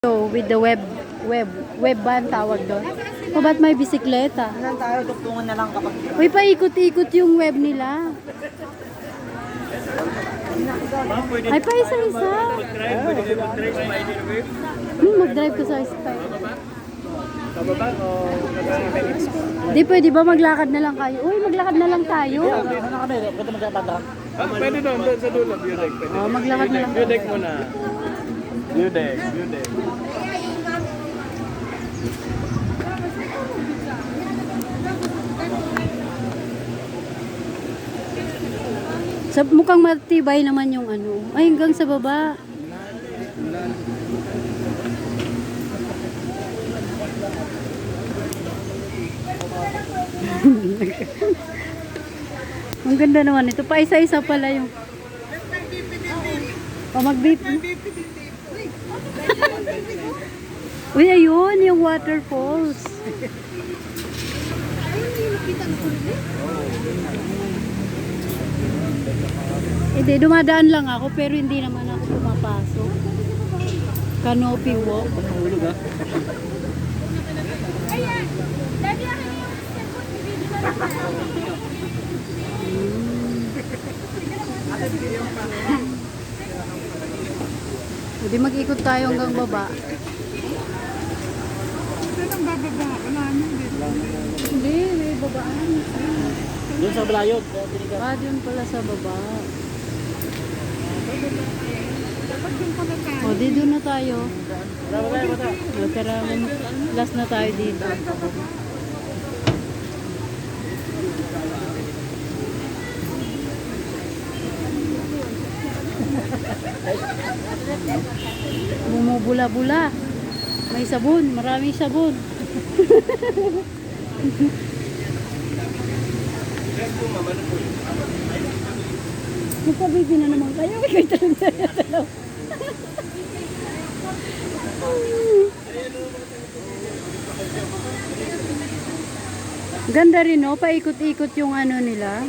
So, with the web ba ang tawag doon? O ba't may bisikleta? Saan tayo? Dugtungan na lang kapag... Uy, paikot-ikot yung web nila. Ay, pa isa-isa. Mag-drive ka sa spy. Di pwede ba maglakad na lang kayo? Uy, maglakad na lang tayo. Ano kami? Pwede magkapata? Pwede doon sa dulo, view deck. Pwede. Oh, maglakad na lang. View deck muna. View deck, view deck. Mukhang matibay naman yung ano. Ay, hanggang sa baba. Ang ganda naman ito. Pa isa-isa pala yung... O, mag-beep. Uy, ayun, yung waterfalls. Hindi, dumadaan lang ako pero hindi naman ako pumapasok. Canopy walk. Hindi, mag-ikot tayo hanggang baba. Hindi, may babaan. Doon sa Balayod. Ah, doon pala sa baba. O, di doon na tayo. O, tara, last na tayo dito. Bumubula-bula. May sabon, maraming sabon. Magpabibi na naman kayo. Kayo talaga. Ganda rin, no? Paikot-ikot yung ano nila.